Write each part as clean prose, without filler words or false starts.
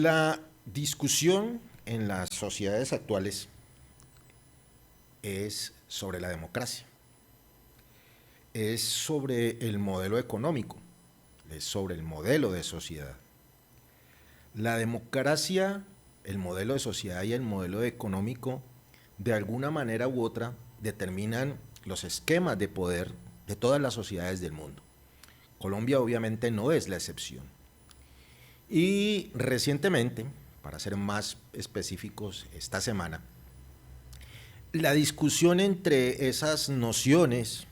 La discusión en las sociedades actuales es sobre la democracia, es sobre el modelo económico, es sobre el modelo de sociedad. La democracia, el modelo de sociedad y el modelo económico, de alguna manera u otra, determinan los esquemas de poder de todas las sociedades del mundo. Colombia obviamente no es la excepción. Y recientemente, para ser más específicos, esta semana, la discusión entre esas nociones,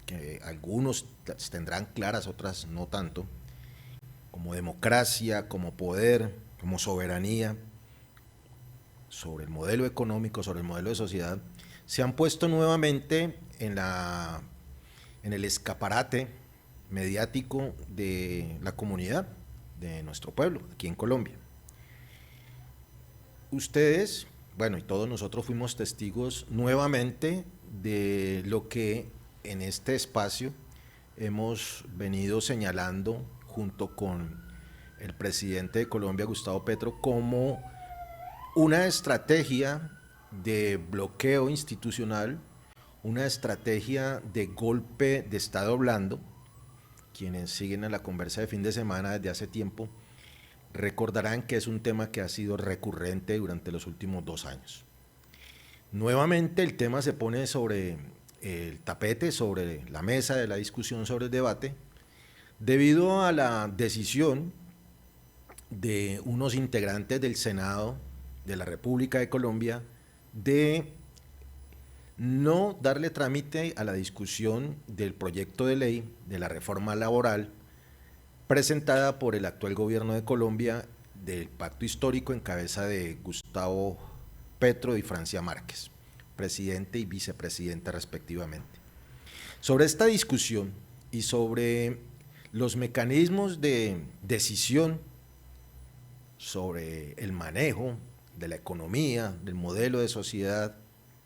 que algunos tendrán claras, otras no tanto, como democracia, como poder, como soberanía, sobre el modelo económico, sobre el modelo de sociedad, se han puesto nuevamente en el escaparate mediático de la comunidad, de nuestro pueblo, aquí en Colombia. Ustedes, bueno, y todos nosotros fuimos testigos nuevamente de lo que en este espacio hemos venido señalando junto con el presidente de Colombia, Gustavo Petro, como una estrategia de bloqueo institucional, una estrategia de golpe de Estado blando. Quienes siguen a la conversa de fin de semana desde hace tiempo recordarán que es un tema que ha sido recurrente durante los últimos 2 años. Nuevamente el tema se pone sobre el tapete, sobre la mesa de la discusión, sobre el debate, debido a la decisión de unos integrantes del Senado de la República de Colombia de no darle trámite a la discusión del proyecto de ley de la reforma laboral presentada por el actual gobierno de Colombia del pacto histórico en cabeza de Gustavo Petro y Francia Márquez, presidente y vicepresidenta respectivamente. Sobre esta discusión y sobre los mecanismos de decisión sobre el manejo de la economía, del modelo de sociedad,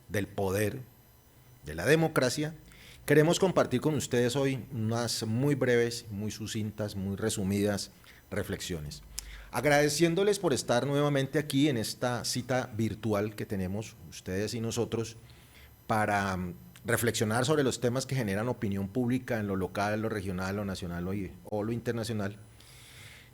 del poder, de la democracia, queremos compartir con ustedes hoy unas muy breves, muy sucintas, muy resumidas reflexiones. Agradeciéndoles por estar nuevamente aquí en esta cita virtual que tenemos ustedes y nosotros para reflexionar sobre los temas que generan opinión pública en lo local, lo regional, lo nacional o lo internacional.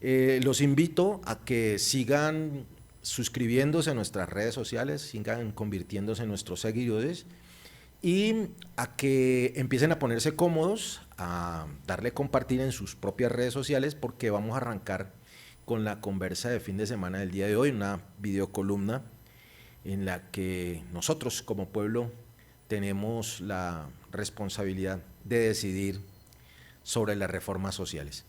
Los invito a que sigan suscribiéndose a nuestras redes sociales, sigan convirtiéndose en nuestros seguidores y a que empiecen a ponerse cómodos, a darle compartir en sus propias redes sociales, porque vamos a arrancar con la conversa de fin de semana del día de hoy, una videocolumna en la que nosotros como pueblo tenemos la responsabilidad de decidir sobre las reformas sociales.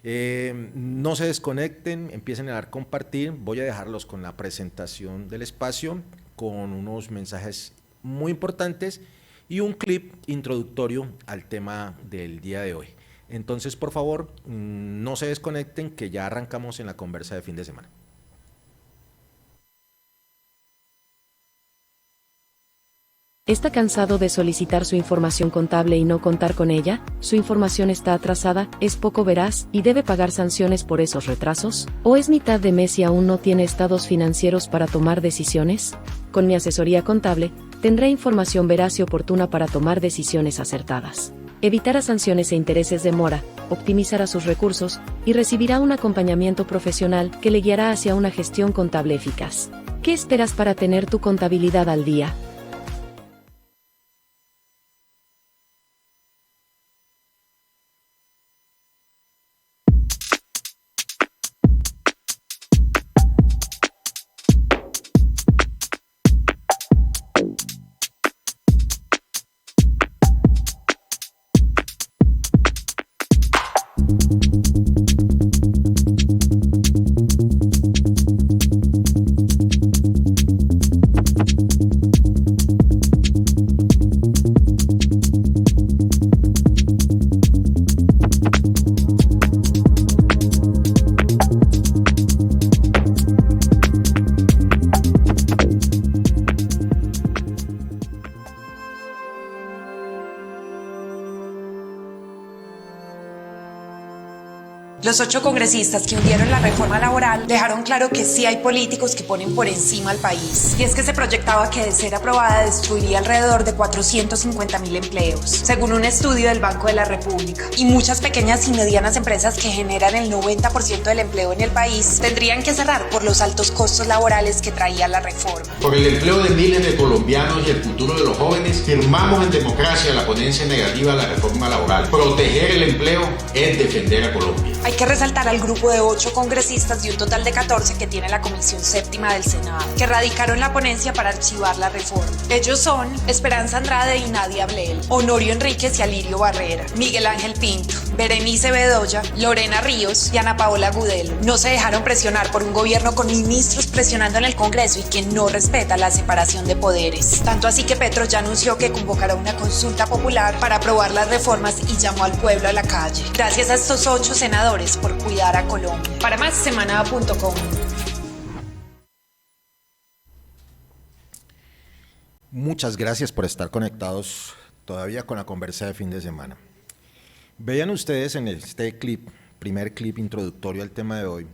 No se desconecten, empiecen a dar compartir. Voy a dejarlos con la presentación del espacio, con unos mensajes muy importantes y un clip introductorio al tema del día de hoy. Entonces, por favor, no se desconecten, que ya arrancamos en la conversa de fin de semana. ¿Está cansado de solicitar su información contable y no contar con ella? ¿Su información está atrasada, es poco veraz y debe pagar sanciones por esos retrasos? ¿O es mitad de mes y aún no tiene estados financieros para tomar decisiones? Con mi asesoría contable, tendrá información veraz y oportuna para tomar decisiones acertadas. Evitará sanciones e intereses de mora, optimizará sus recursos y recibirá un acompañamiento profesional que le guiará hacia una gestión contable eficaz. ¿Qué esperas para tener tu contabilidad al día? Los 8 congresistas que hundieron la reforma laboral dejaron claro que sí hay políticos que ponen por encima al país. Y es que se proyectaba que de ser aprobada destruiría alrededor de 450.000 empleos, según un estudio del Banco de la República. Y muchas pequeñas y medianas empresas que generan el 90% del empleo en el país tendrían que cerrar por los altos costos laborales que traía la reforma. Por el empleo de miles de colombianos y el futuro de los jóvenes, firmamos en democracia la ponencia negativa a la reforma laboral. Proteger el empleo es defender a Colombia. Hay que resaltar al grupo de 8 congresistas de un total de 14 que tiene la Comisión Séptima del Senado, que radicaron la ponencia para archivar la reforma. Ellos son Esperanza Andrade y Nadia Blel, Honorio Enríquez y Alirio Barrera, Miguel Ángel Pinto, Berenice Bedoya, Lorena Ríos y Ana Paola Gudelo. No se dejaron presionar por un gobierno con ministros presionando en el Congreso y que no respeta la separación de poderes. Tanto así que Petro ya anunció que convocará una consulta popular para aprobar las reformas y llamó al pueblo a la calle. Gracias a estos 8 senadores por cuidar a Colombia. Para más, semana.com. Muchas gracias por estar conectados todavía con la conversa de fin de semana. Vean ustedes en este clip, primer clip introductorio al tema de hoy,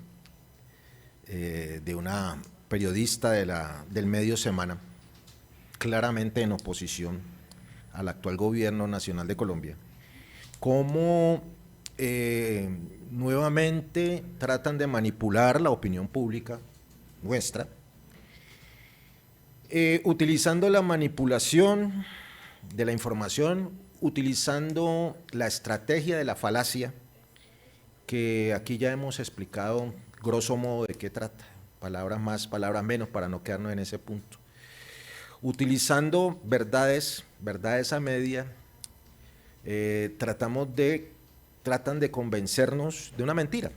de una periodista del medio Semana, claramente en oposición al actual gobierno nacional de Colombia, cómo nuevamente tratan de manipular la opinión pública nuestra, utilizando la manipulación de la información, utilizando la estrategia de la falacia, que aquí ya hemos explicado grosso modo de qué trata, palabras más, palabras menos, para no quedarnos en ese punto. Utilizando verdades a media, tratan de convencernos de una mentira,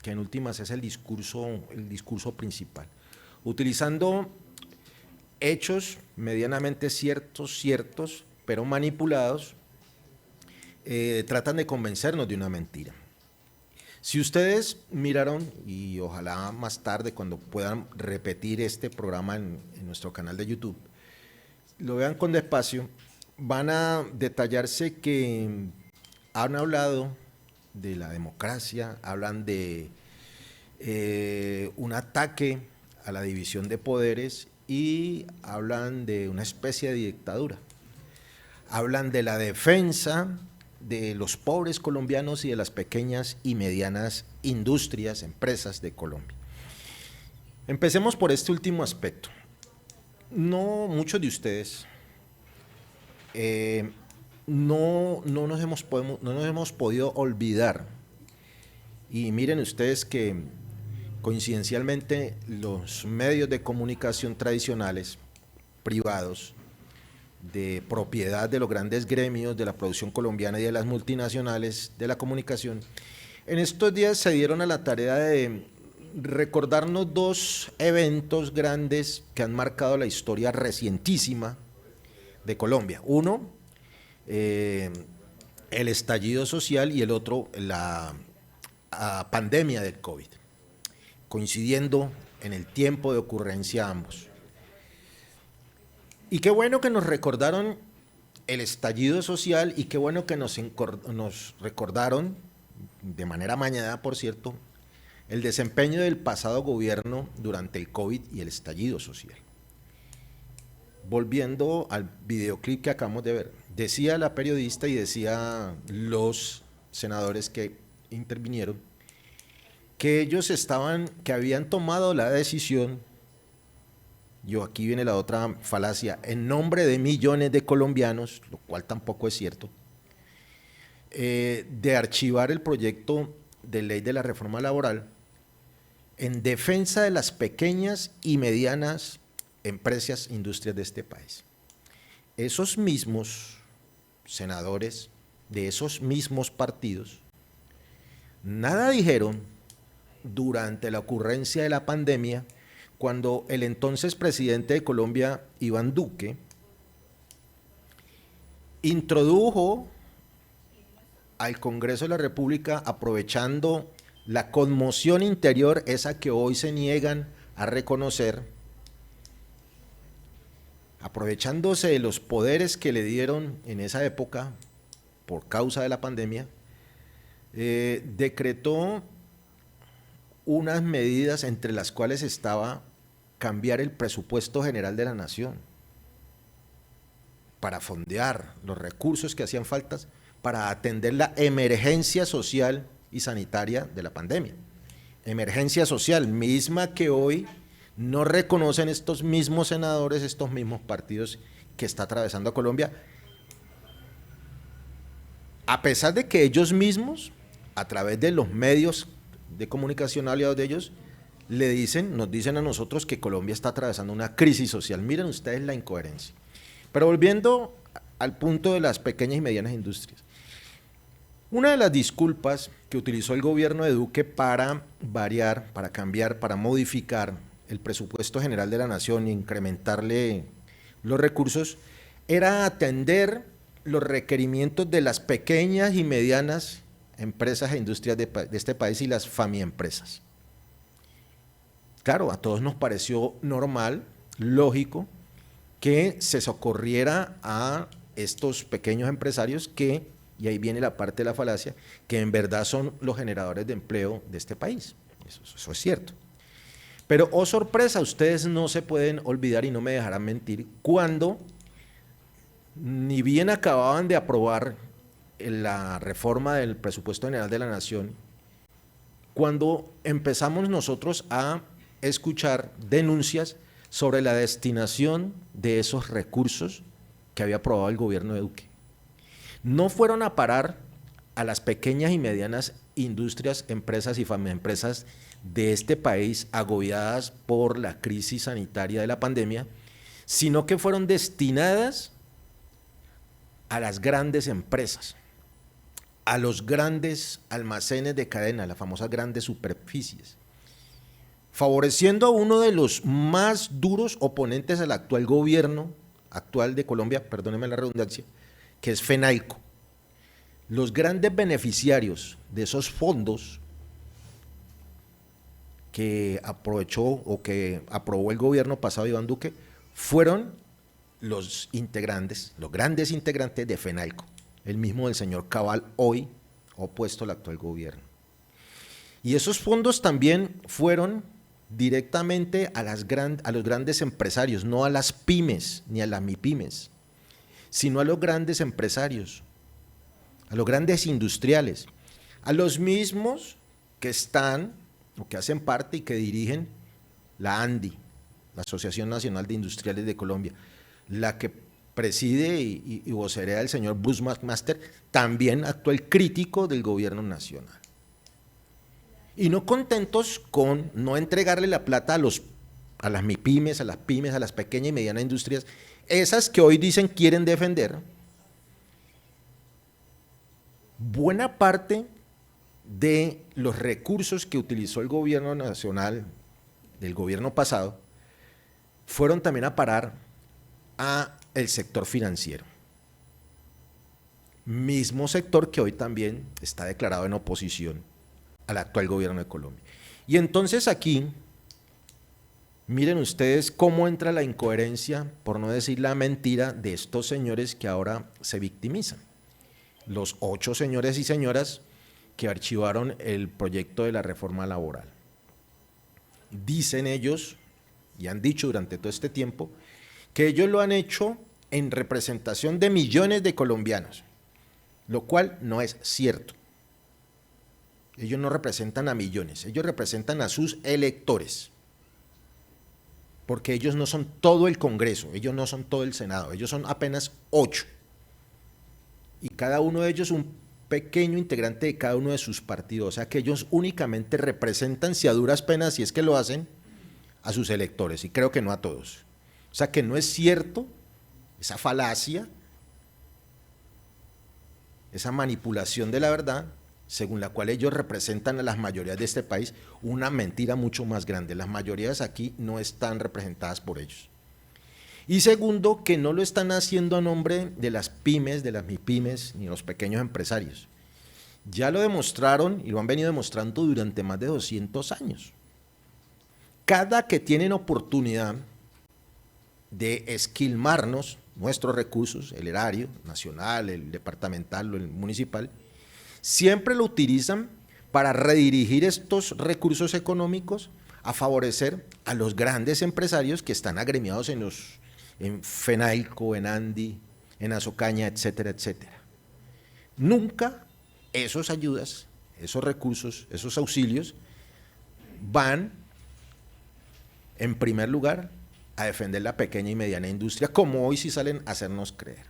que en últimas es el discurso principal. Utilizando hechos medianamente ciertos, pero manipulados, tratan de convencernos de una mentira. Si ustedes miraron, y ojalá más tarde cuando puedan repetir este programa en nuestro canal de YouTube, lo vean con despacio, van a detallarse que han hablado de la democracia, hablan de un ataque a la división de poderes y hablan de una especie de dictadura. Hablan de la defensa de los pobres colombianos y de las pequeñas y medianas industrias, empresas de Colombia. Empecemos por este último aspecto. No muchos de ustedes no nos hemos podido olvidar, y miren ustedes que coincidencialmente los medios de comunicación tradicionales, privados, de propiedad de los grandes gremios de la producción colombiana y de las multinacionales de la comunicación, en estos días se dieron a la tarea de recordarnos 2 eventos grandes que han marcado la historia recientísima de Colombia. Uno, el estallido social, y el otro, la pandemia del COVID, coincidiendo en el tiempo de ocurrencia ambos. Y qué bueno que nos recordaron el estallido social, y qué bueno que nos recordaron, de manera amañada por cierto, el desempeño del pasado gobierno durante el COVID y el estallido social. Volviendo al videoclip que acabamos de ver, decía la periodista y decía los senadores que intervinieron que ellos que habían tomado la decisión, aquí viene la otra falacia, en nombre de millones de colombianos, lo cual tampoco es cierto, de archivar el proyecto de ley de la reforma laboral en defensa de las pequeñas y medianas empresas, industrias de este país. Esos mismos senadores de esos mismos partidos nada dijeron durante la ocurrencia de la pandemia, cuando el entonces presidente de Colombia, Iván Duque, introdujo al Congreso de la República, aprovechando la conmoción interior, esa que hoy se niegan a reconocer, aprovechándose de los poderes que le dieron en esa época por causa de la pandemia, decretó unas medidas entre las cuales estaba cambiar el presupuesto general de la nación para fondear los recursos que hacían falta para atender la emergencia social y sanitaria de la pandemia. Emergencia social, misma que hoy no reconocen estos mismos senadores, estos mismos partidos que está atravesando a Colombia, a pesar de que ellos mismos, a través de los medios de comunicación aliados de ellos, nos dicen a nosotros que Colombia está atravesando una crisis social. Miren ustedes la incoherencia. Pero volviendo al punto de las pequeñas y medianas industrias. Una de las disculpas que utilizó el gobierno de Duque para variar, para cambiar, para modificar el presupuesto general de la nación e incrementarle los recursos, era atender los requerimientos de las pequeñas y medianas empresas e industrias de este país y las famiempresas. Claro, a todos nos pareció normal, lógico, que se socorriera a estos pequeños empresarios que, y ahí viene la parte de la falacia, que en verdad son los generadores de empleo de este país. Eso es cierto. Pero, oh sorpresa, ustedes no se pueden olvidar y no me dejarán mentir, cuando ni bien acababan de aprobar la reforma del presupuesto general de la nación, cuando empezamos nosotros a escuchar denuncias sobre la destinación de esos recursos que había aprobado el gobierno de Duque. No fueron a parar a las pequeñas y medianas industrias, empresas y empresas de este país agobiadas por la crisis sanitaria de la pandemia, sino que fueron destinadas a las grandes empresas, a los grandes almacenes de cadena, las famosas grandes superficies, favoreciendo a uno de los más duros oponentes al actual gobierno actual de Colombia, perdónenme la redundancia, que es Fenalco. Los grandes beneficiarios de esos fondos que aprovechó o que aprobó el gobierno pasado de Iván Duque fueron los grandes integrantes de Fenalco, el mismo del señor Cabal, hoy opuesto al actual gobierno. Y esos fondos también fueron directamente a los grandes empresarios, no a las pymes ni a las mipymes, sino a los grandes empresarios, a los grandes industriales, a los mismos que están o que hacen parte y que dirigen la ANDI, la Asociación Nacional de Industriales de Colombia, la que preside y vocerea el señor Bruce McMaster, también actual crítico del gobierno nacional. Y no contentos con no entregarle la plata a las mipymes, a las pymes, a las pequeñas y medianas industrias, esas que hoy dicen quieren defender, buena parte de los recursos que utilizó el gobierno nacional del gobierno pasado fueron también a parar a el sector financiero. Mismo sector que hoy también está declarado en oposición al actual gobierno de Colombia. Y entonces aquí, miren ustedes cómo entra la incoherencia, por no decir la mentira, de estos señores que ahora se victimizan. Los 8 señores y señoras que archivaron el proyecto de la reforma laboral. Dicen ellos, y han dicho durante todo este tiempo, que ellos lo han hecho en representación de millones de colombianos, lo cual no es cierto. Ellos no representan a millones, ellos representan a sus electores, porque ellos no son todo el Congreso, ellos no son todo el Senado, ellos son apenas 8, y cada uno de ellos un pequeño integrante de cada uno de sus partidos, o sea que ellos únicamente representan, si a duras penas, si es que lo hacen, a sus electores, y creo que no a todos. O sea que no es cierto esa falacia, esa manipulación de la verdad, según la cual ellos representan a las mayorías de este país, una mentira mucho más grande. Las mayorías aquí no están representadas por ellos. Y segundo, que no lo están haciendo a nombre de las pymes, de las mipymes, ni los pequeños empresarios. Ya lo demostraron y lo han venido demostrando durante más de 200 años. Cada que tienen oportunidad de esquilmarnos nuestros recursos, el erario nacional, el departamental o el municipal, siempre lo utilizan para redirigir estos recursos económicos a favorecer a los grandes empresarios que están agremiados en Fenalco, en Andi, en Azocaña, etcétera, etcétera. Nunca esas ayudas, esos recursos, esos auxilios van en primer lugar a defender la pequeña y mediana industria, como hoy sí salen a hacernos creer.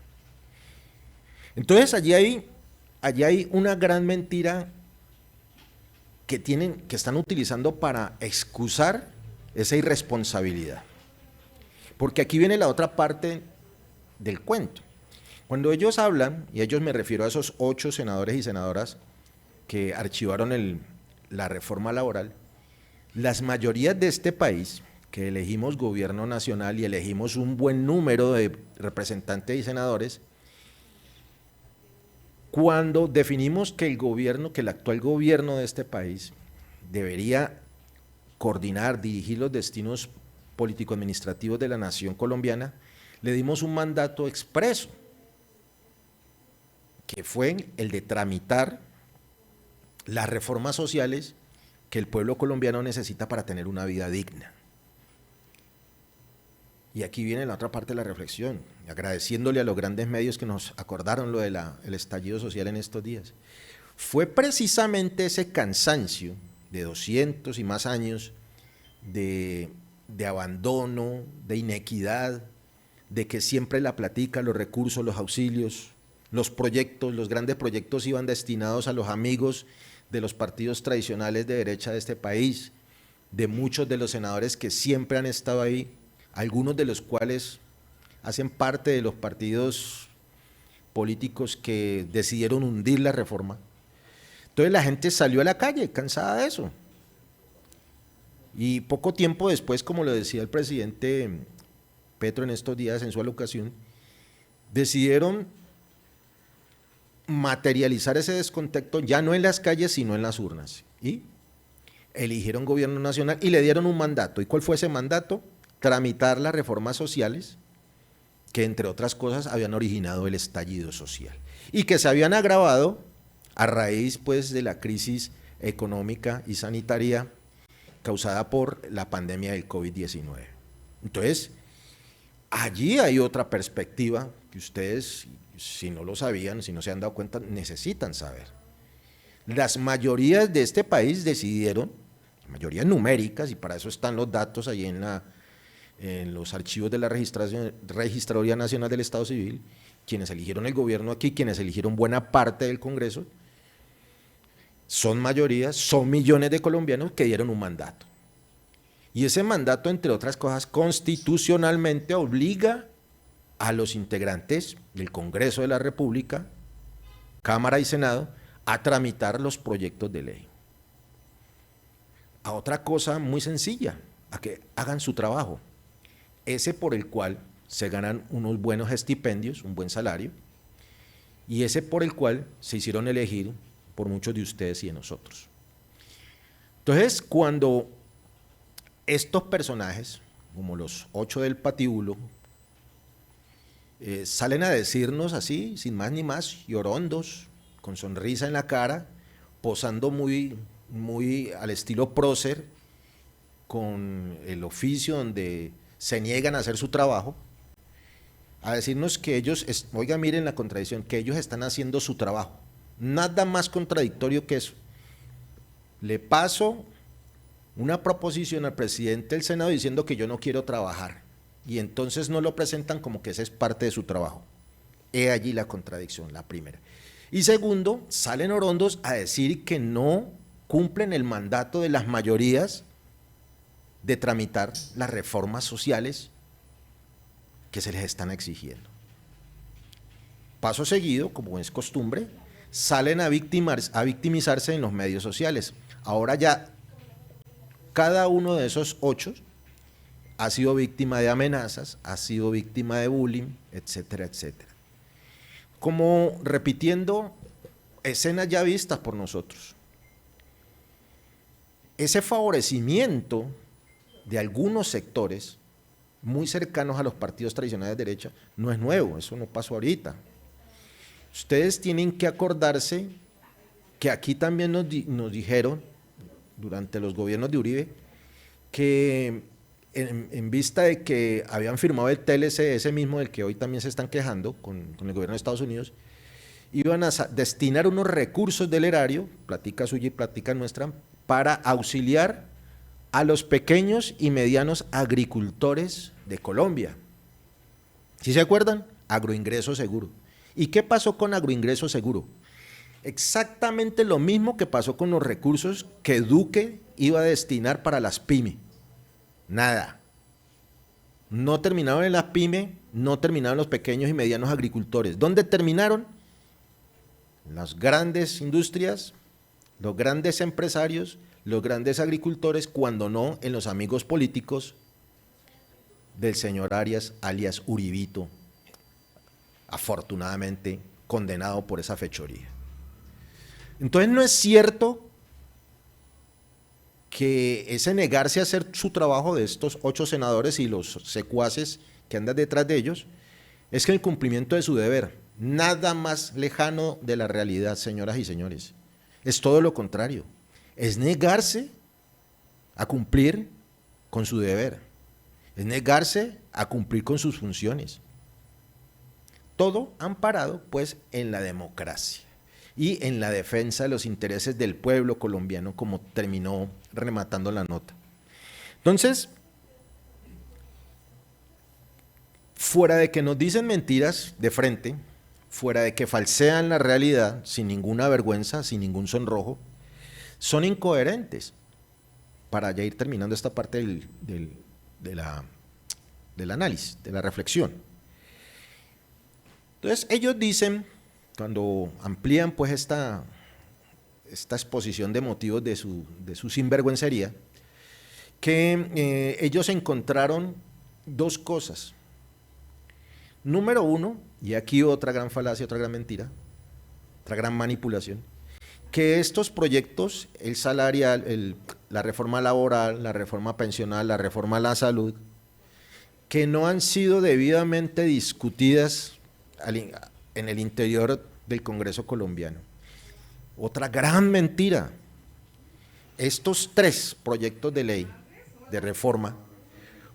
Entonces allí hay una gran mentira que están utilizando para excusar esa irresponsabilidad. Porque aquí viene la otra parte del cuento. Cuando ellos hablan, y ellos me refiero a esos 8 senadores y senadoras que archivaron la reforma laboral, las mayorías de este país, que elegimos gobierno nacional y elegimos un buen número de representantes y senadores, cuando definimos que el actual gobierno de este país debería coordinar, dirigir los destinos político-administrativos de la nación colombiana, le dimos un mandato expreso, que fue el de tramitar las reformas sociales que el pueblo colombiano necesita para tener una vida digna. Y aquí viene la otra parte de la reflexión, agradeciéndole a los grandes medios que nos acordaron lo del estallido social en estos días. Fue precisamente ese cansancio de 200 y más años de abandono, de inequidad, de que siempre la platica, los recursos, los auxilios, los proyectos, los grandes proyectos iban destinados a los amigos de los partidos tradicionales de derecha de este país, de muchos de los senadores que siempre han estado ahí, algunos de los cuales hacen parte de los partidos políticos que decidieron hundir la reforma. Entonces la gente salió a la calle cansada de eso. Y poco tiempo después, como lo decía el presidente Petro en estos días en su alocución, decidieron materializar ese descontento ya no en las calles, sino en las urnas. Y eligieron gobierno nacional y le dieron un mandato. ¿Y cuál fue ese mandato? Tramitar las reformas sociales que, entre otras cosas, habían originado el estallido social y que se habían agravado a raíz, pues, de la crisis económica y sanitaria causada por la pandemia del COVID-19. Entonces, allí hay otra perspectiva que ustedes, si no lo sabían, si no se han dado cuenta, necesitan saber. Las mayorías de este país decidieron, mayorías numéricas, y para eso están los datos ahí en los archivos de la Registraduría Nacional del Estado Civil, quienes eligieron el gobierno aquí, quienes eligieron buena parte del Congreso, son mayorías, son millones de colombianos que dieron un mandato. Y ese mandato, entre otras cosas, constitucionalmente obliga a los integrantes del Congreso de la República, Cámara y Senado, a tramitar los proyectos de ley. A otra cosa muy sencilla, a que hagan su trabajo, ese por el cual se ganan unos buenos estipendios, un buen salario, y ese por el cual se hicieron elegir por muchos de ustedes y de nosotros. Entonces, cuando estos personajes, como los 8 del patíbulo, salen a decirnos así, sin más ni más, llorondos, con sonrisa en la cara, posando muy, muy al estilo prócer, con el oficio donde se niegan a hacer su trabajo, a decirnos que ellos, oiga, miren la contradicción, que ellos están haciendo su trabajo. Nada más contradictorio que eso. Le paso una proposición al presidente del Senado diciendo que yo no quiero trabajar, y entonces no lo presentan como que ese es parte de su trabajo. He allí la contradicción, la primera. Y segundo, salen orondos a decir que no cumplen el mandato de las mayorías de tramitar las reformas sociales que se les están exigiendo. Paso seguido, como es costumbre, salen a victimizarse en los medios sociales. Ahora ya cada uno de esos 8 ha sido víctima de amenazas, ha sido víctima de bullying, etcétera, etcétera. Como repitiendo escenas ya vistas por nosotros. Ese favorecimiento de algunos sectores muy cercanos a los partidos tradicionales de derecha no es nuevo, eso no pasó ahorita. Ustedes tienen que acordarse que aquí también nos dijeron durante los gobiernos de Uribe que en vista de que habían firmado el TLC, ese mismo del que hoy también se están quejando con el gobierno de Estados Unidos, iban a destinar unos recursos del erario, plática suya y plática nuestra, para auxiliar a los pequeños y medianos agricultores de Colombia. ¿Sí se acuerdan? Agroingreso seguro. ¿Y qué pasó con Agroingreso seguro? Exactamente lo mismo que pasó con los recursos que Duque iba a destinar para las pymes. Nada. No terminaron en las pymes, no terminaron los pequeños y medianos agricultores. ¿Dónde terminaron? Las grandes industrias, los grandes empresarios, los grandes agricultores, cuando no en los amigos políticos del señor Arias, alias Uribito, afortunadamente condenado por esa fechoría. Entonces no es cierto que ese negarse a hacer su trabajo de estos 8 senadores y los secuaces que andan detrás de ellos, es que el cumplimiento de su deber, nada más lejano de la realidad, señoras y señores, es todo lo contrario, es negarse a cumplir con su deber, es negarse a cumplir con sus funciones. Todo amparado, pues, en la democracia y en la defensa de los intereses del pueblo colombiano, como terminó rematando la nota. Entonces, fuera de que nos dicen mentiras de frente, fuera de que falsean la realidad sin ninguna vergüenza, sin ningún sonrojo, son incoherentes. Para ya ir terminando esta parte del análisis, de la reflexión. Entonces, ellos dicen, cuando amplían pues esta exposición de motivos de su sinvergüencería, que ellos encontraron 2 cosas. Número 1, y aquí otra gran falacia, otra gran mentira, otra gran manipulación, que estos proyectos, el salarial, la reforma laboral, la reforma pensional, la reforma a la salud, que no han sido debidamente discutidas en el interior del Congreso colombiano. Otra gran mentira. Estos 3 proyectos de ley de reforma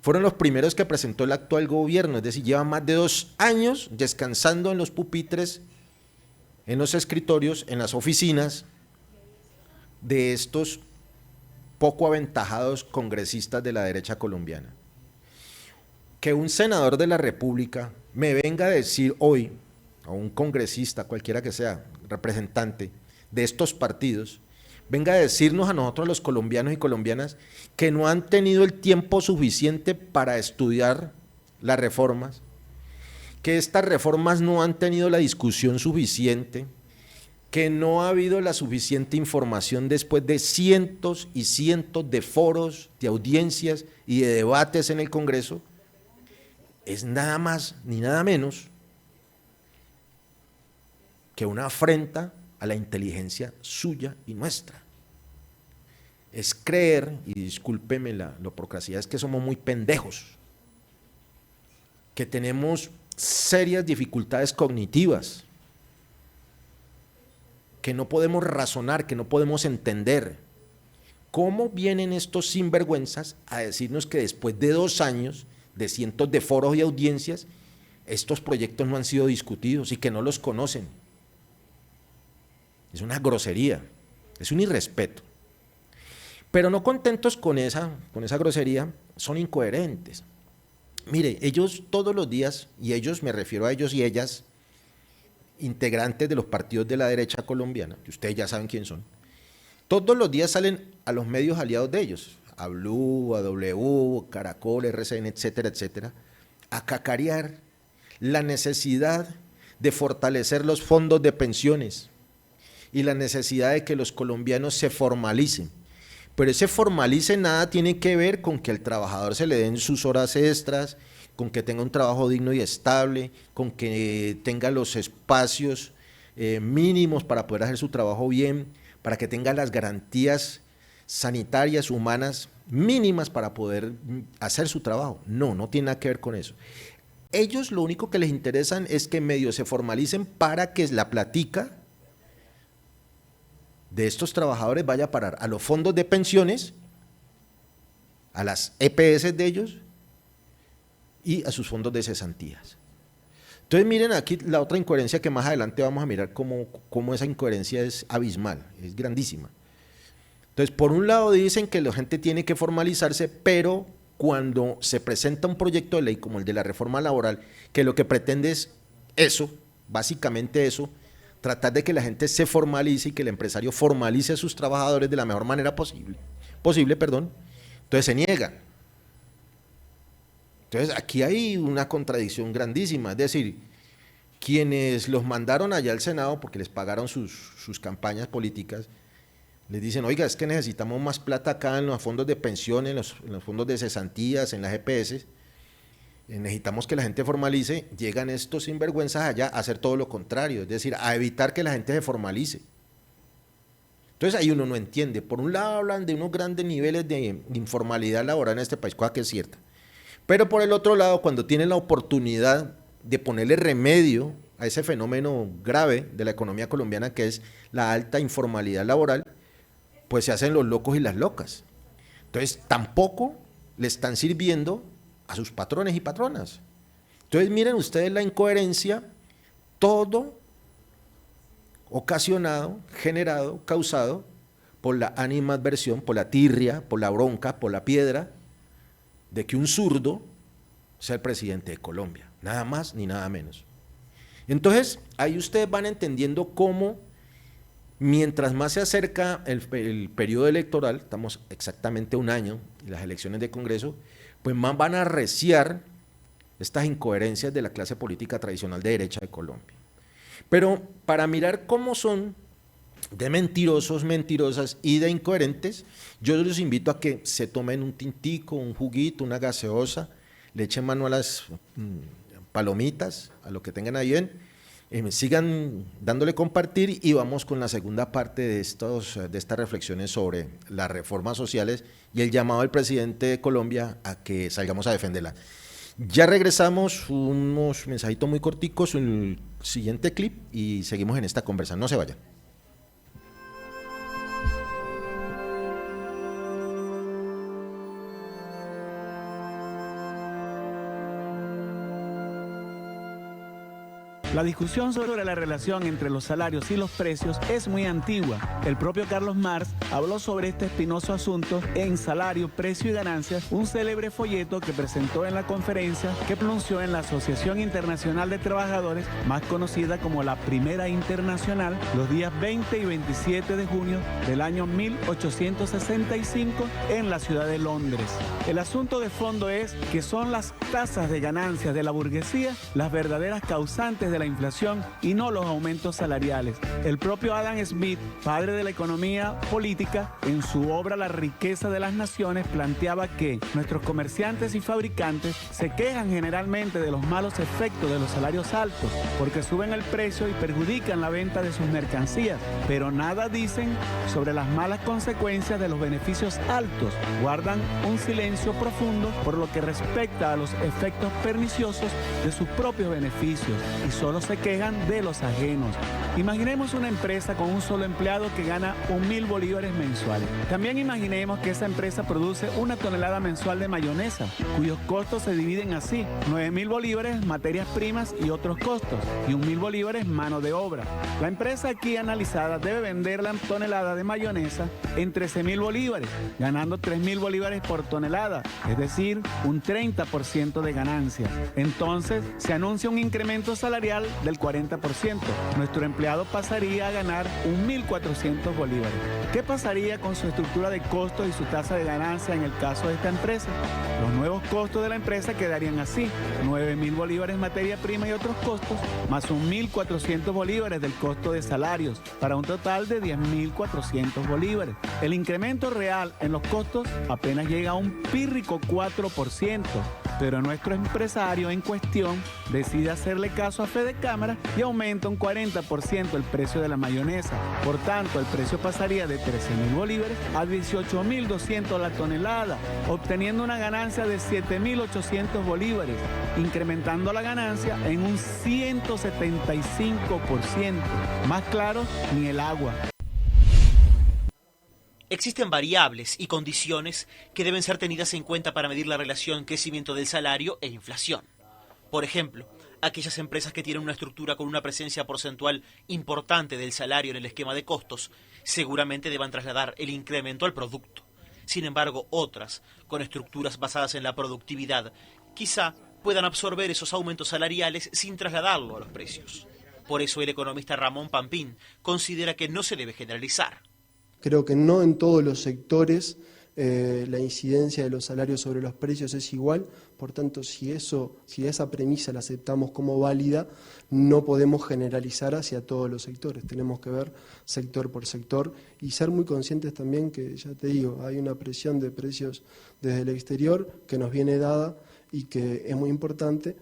fueron los primeros que presentó el actual gobierno, es decir, llevan más de 2 años descansando en los pupitres, en los escritorios, en las oficinas de estos poco aventajados congresistas de la derecha colombiana. Que un senador de la República me venga a decir hoy, a un congresista, cualquiera que sea, representante de estos partidos, venga a decirnos a nosotros los colombianos y colombianas que no han tenido el tiempo suficiente para estudiar las reformas, que estas reformas no han tenido la discusión suficiente, que no ha habido la suficiente información después de cientos y cientos de foros, de audiencias y de debates en el Congreso, es nada más ni nada menos que una afrenta a la inteligencia suya y nuestra. Es creer, y discúlpeme la hipocresía, es que somos muy pendejos, que tenemos serias dificultades cognitivas, que no podemos razonar, que no podemos entender. ¿Cómo vienen estos sinvergüenzas a decirnos que después de 2 años de cientos de foros y audiencias, estos proyectos no han sido discutidos y que no los conocen? Es una grosería, es un irrespeto. Pero no contentos con esa grosería, son incoherentes. Mire, ellos todos los días, y ellos, me refiero a ellos y ellas, integrantes de los partidos de la derecha colombiana, que ustedes ya saben quién son, todos los días salen a los medios aliados de ellos, a Blue, a W, Caracol, RCN, etcétera, etcétera, a cacarear la necesidad de fortalecer los fondos de pensiones y la necesidad de que los colombianos se formalicen. Pero ese formalice nada tiene que ver con que al trabajador se le den sus horas extras, con que tenga un trabajo digno y estable, con que tenga los espacios mínimos para poder hacer su trabajo bien, para que tenga las garantías sanitarias, humanas, mínimas para poder hacer su trabajo. No, no tiene nada que ver con eso. Ellos lo único que les interesan es que medios se formalicen para que la platica de estos trabajadores vaya a parar a los fondos de pensiones, a las EPS de ellos y a sus fondos de cesantías. Entonces miren aquí la otra incoherencia que más adelante vamos a mirar cómo esa incoherencia es abismal, es grandísima. Entonces por un lado dicen que la gente tiene que formalizarse, pero cuando se presenta un proyecto de ley como el de la reforma laboral, que lo que pretende es eso, básicamente eso, tratar de que la gente se formalice y que el empresario formalice a sus trabajadores de la mejor manera posible, entonces se niegan. Entonces aquí hay una contradicción grandísima, es decir, quienes los mandaron allá al Senado porque les pagaron sus campañas políticas, les dicen, oiga, es que necesitamos más plata acá en los fondos de pensiones, en los fondos de cesantías, en las EPS, necesitamos que la gente formalice. Llegan estos sinvergüenzas allá a hacer todo lo contrario, es decir, a evitar que la gente se formalice. Entonces ahí uno no entiende. Por un lado hablan de unos grandes niveles de informalidad laboral en este país, cosa que es cierta. Pero por el otro lado, cuando tienen la oportunidad de ponerle remedio a ese fenómeno grave de la economía colombiana, que es la alta informalidad laboral, pues se hacen los locos y las locas. Entonces tampoco le están sirviendo a sus patrones y patronas. Entonces miren ustedes la incoherencia, todo ocasionado, generado, causado por la animadversión, por la tirria, por la bronca, por la piedra, de que un zurdo sea el presidente de Colombia, nada más ni nada menos. Entonces, ahí ustedes van entendiendo cómo, mientras más se acerca el periodo electoral, estamos exactamente un año en las elecciones de Congreso, pues más van a arreciar estas incoherencias de la clase política tradicional de derecha de Colombia. Pero para mirar cómo son de mentirosos, mentirosas y de incoherentes, yo los invito a que se tomen un tintico, un juguito, una gaseosa, le echen mano a las palomitas, a lo que tengan ahí bien, sigan dándole compartir y vamos con la segunda parte de estas reflexiones sobre las reformas sociales y el llamado del presidente de Colombia a que salgamos a defenderla. Ya regresamos, unos mensajitos muy corticos en el siguiente clip y seguimos en esta conversa. No se vayan. La discusión sobre la relación entre los salarios y los precios es muy antigua. El propio Carlos Marx habló sobre este espinoso asunto en Salario, Precio y Ganancias, un célebre folleto que presentó en la conferencia que pronunció en la Asociación Internacional de Trabajadores, más conocida como la Primera Internacional, los días 20 y 27 de junio del año 1865 en la ciudad de Londres. El asunto de fondo es que son las tasas de ganancias de la burguesía las verdaderas causantes de la inflación y no los aumentos salariales. El propio Adam Smith, padre de la economía política, en su obra La riqueza de las naciones planteaba que nuestros comerciantes y fabricantes se quejan generalmente de los malos efectos de los salarios altos porque suben el precio y perjudican la venta de sus mercancías, pero nada dicen sobre las malas consecuencias de los beneficios altos. Guardan un silencio profundo por lo que respecta a los efectos perniciosos de sus propios beneficios y solo se quejan de los ajenos. Imaginemos una empresa con un solo empleado que gana 1.000 bolívares mensuales. También imaginemos que esa empresa produce 1 tonelada mensual de mayonesa, cuyos costos se dividen así: 9.000 bolívares materias primas y otros costos, y 1.000 bolívares mano de obra. La empresa aquí analizada debe vender la tonelada de mayonesa en 13.000 bolívares, ganando 3.000 bolívares por tonelada, es decir, un 30% de ganancias. Entonces, se anuncia un incremento salarial del 40%. Nuestro empleado pasaría a ganar 1.400 bolívares. ¿Qué pasaría con su estructura de costos y su tasa de ganancia en el caso de esta empresa? Los nuevos costos de la empresa quedarían así: 9.000 bolívares materia prima y otros costos, más 1.400 bolívares del costo de salarios, para un total de 10.400 bolívares. El incremento real en los costos apenas llega a un pírrico 4%, pero nuestro empresario en cuestión decide hacerle caso a fe de cámara y aumenta un 40% el precio de la mayonesa. Por tanto, el precio pasaría de 13.000 bolívares a 18.200 la tonelada, obteniendo una ganancia de 7.800 bolívares, incrementando la ganancia en un 175%. Más claro, ni el agua. Existen variables y condiciones que deben ser tenidas en cuenta para medir la relación crecimiento del salario e inflación. Por ejemplo, aquellas empresas que tienen una estructura con una presencia porcentual importante del salario en el esquema de costos seguramente deban trasladar el incremento al producto. Sin embargo, otras, con estructuras basadas en la productividad, quizá puedan absorber esos aumentos salariales sin trasladarlo a los precios. Por eso el economista Ramón Pampín considera que no se debe generalizar. Creo que no en todos los sectores la incidencia de los salarios sobre los precios es igual, por tanto, si esa premisa la aceptamos como válida, no podemos generalizar hacia todos los sectores, tenemos que ver sector por sector y ser muy conscientes también que, ya te digo, hay una presión de precios desde el exterior que nos viene dada y que es muy importante.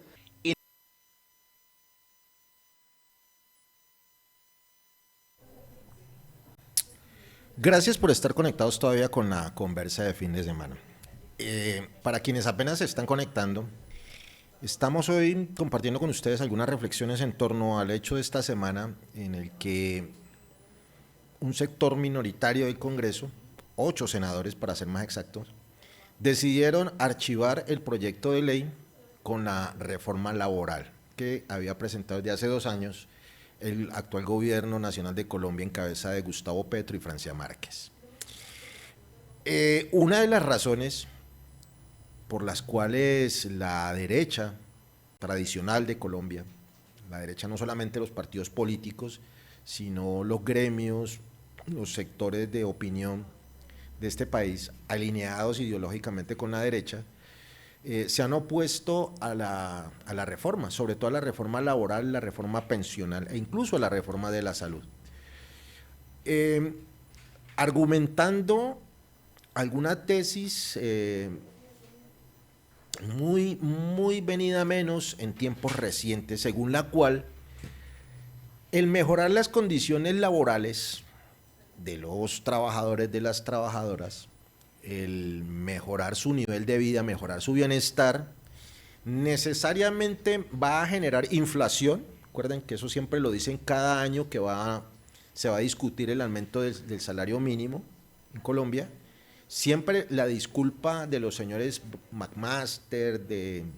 Gracias por estar conectados todavía con la conversa de fin de semana. Para quienes apenas se están conectando, estamos hoy compartiendo con ustedes algunas reflexiones en torno al hecho de esta semana en el que un sector minoritario del Congreso, 8 senadores para ser más exactos, decidieron archivar el proyecto de ley con la reforma laboral que había presentado desde hace 2 años el actual gobierno nacional de Colombia en cabeza de Gustavo Petro y Francia Márquez. Una de las razones por las cuales la derecha tradicional de Colombia, la derecha no solamente los partidos políticos, sino los gremios, los sectores de opinión de este país, alineados ideológicamente con la derecha, se han opuesto a la reforma, sobre todo a la reforma laboral, la reforma pensional e incluso a la reforma de la salud. Argumentando alguna tesis muy venida menos en tiempos recientes, según la cual el mejorar las condiciones laborales de los trabajadores, de las trabajadoras, el mejorar su nivel de vida, mejorar su bienestar, necesariamente va a generar inflación. Recuerden que eso siempre lo dicen cada año que se va a discutir el aumento del salario mínimo en Colombia. Siempre la disculpa de los señores McMaster, del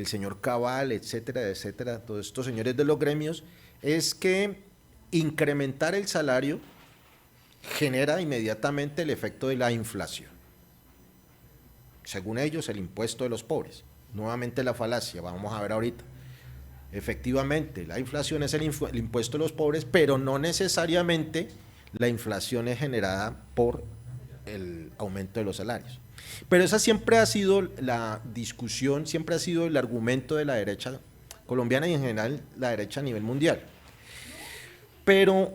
señor Cabal, etcétera, etcétera, todos estos señores de los gremios, es que incrementar el salario genera inmediatamente el efecto de la inflación. Según ellos, el impuesto de los pobres. Nuevamente la falacia, vamos a ver ahorita. Efectivamente, la inflación es el impuesto de los pobres, pero no necesariamente la inflación es generada por el aumento de los salarios. Pero esa siempre ha sido la discusión, siempre ha sido el argumento de la derecha colombiana y en general la derecha a nivel mundial. Pero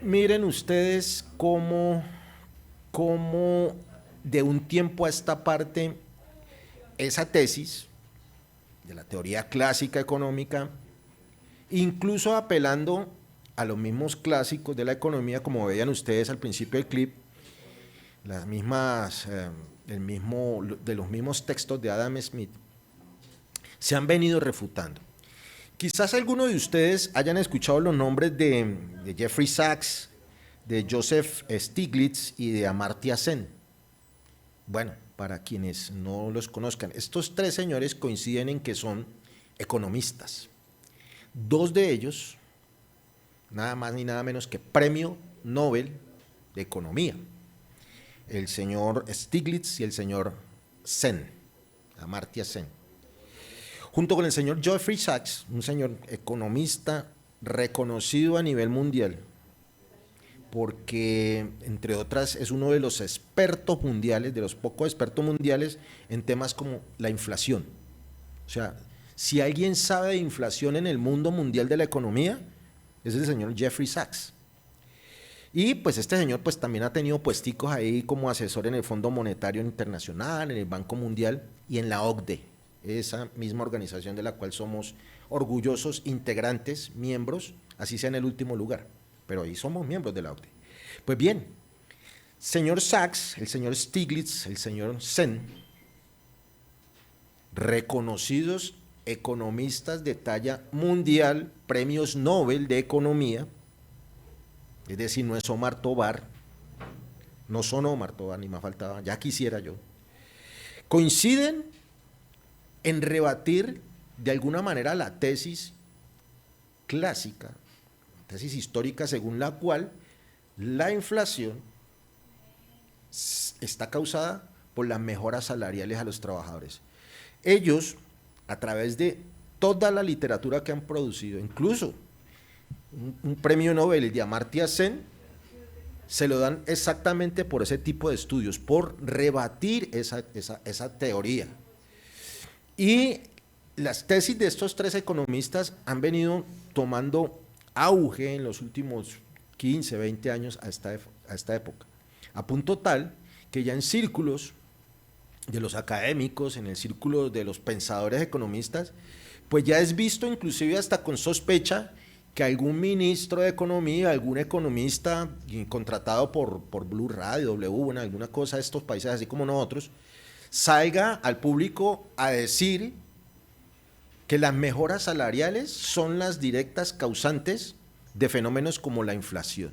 miren ustedes cómo de un tiempo a esta parte esa tesis de la teoría clásica económica, incluso apelando a los mismos clásicos de la economía, como veían ustedes al principio del clip, las mismas, de los mismos textos de Adam Smith, se han venido refutando. Quizás algunos de ustedes hayan escuchado los nombres de Jeffrey Sachs, de Joseph Stiglitz y de Amartya Sen. Bueno, para quienes no los conozcan, estos 3 señores coinciden en que son economistas. 2 de ellos, nada más ni nada menos que premio Nobel de Economía. El señor Stiglitz y el señor Sen, Amartya Sen. Junto con el señor Jeffrey Sachs, un señor economista reconocido a nivel mundial, porque, entre otras, es uno de los expertos mundiales, de los pocos expertos mundiales en temas como la inflación. O sea, si alguien sabe de inflación en el mundo mundial de la economía, es el señor Jeffrey Sachs. Y pues este señor pues también ha tenido puesticos ahí como asesor en el Fondo Monetario Internacional, en el Banco Mundial y en la OCDE, esa misma organización de la cual somos orgullosos integrantes, miembros, así sea en el último lugar, pero ahí somos miembros de la OCDE. Pues bien, señor Sachs, el señor Stiglitz, el señor Sen, reconocidos economistas de talla mundial, premios Nobel de Economía, es decir, no es Omar Tobar, no son Omar Tobar, ni más faltaba, ya quisiera yo, coinciden en rebatir de alguna manera la tesis clásica, tesis histórica según la cual la inflación está causada por las mejoras salariales a los trabajadores. Ellos, a través de toda la literatura que han producido, incluso un premio Nobel, el de Amartya Sen, se lo dan exactamente por ese tipo de estudios, por rebatir esa teoría. Y las tesis de estos tres economistas han venido tomando auge en los últimos 15, 20 años a esta época, a punto tal que ya en círculos de los académicos, en el círculo de los pensadores economistas, pues ya es visto inclusive hasta con sospecha que algún ministro de Economía, algún economista contratado por Blue Radio, W, bueno, alguna cosa de estos países así como nosotros, salga al público a decir que las mejoras salariales son las directas causantes de fenómenos como la inflación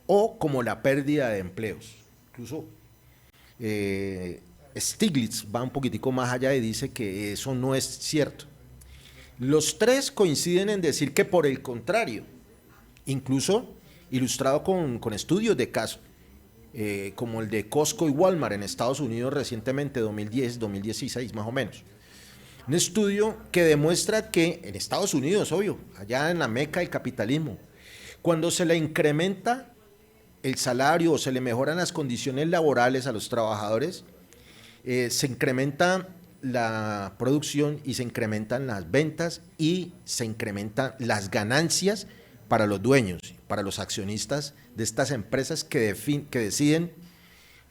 o como la pérdida de empleos. Incluso Stiglitz va un poquitico más allá y dice que eso no es cierto. Los tres coinciden en decir que por el contrario, incluso ilustrado con estudios de caso, como el de Costco y Walmart en Estados Unidos recientemente, 2010, 2016 más o menos. Un estudio que demuestra que en Estados Unidos, obvio, allá en la meca del capitalismo, cuando se le incrementa el salario o se le mejoran las condiciones laborales a los trabajadores, se incrementa la producción y se incrementan las ventas y se incrementan las ganancias para los dueños, para los accionistas de estas empresas que deciden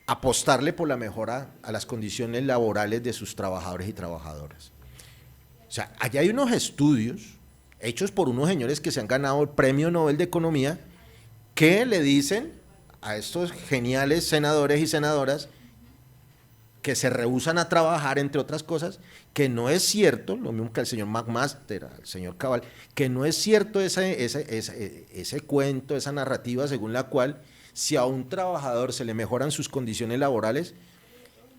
apostarle por la mejora a las condiciones laborales de sus trabajadores y trabajadoras. O sea, allá hay unos estudios hechos por unos señores que se han ganado el Premio Nobel de Economía que le dicen a estos geniales senadores y senadoras que se rehúsan a trabajar, entre otras cosas, que no es cierto, lo mismo que al señor McMaster, al señor Cabal, que no es cierto ese cuento, esa narrativa según la cual si a un trabajador se le mejoran sus condiciones laborales,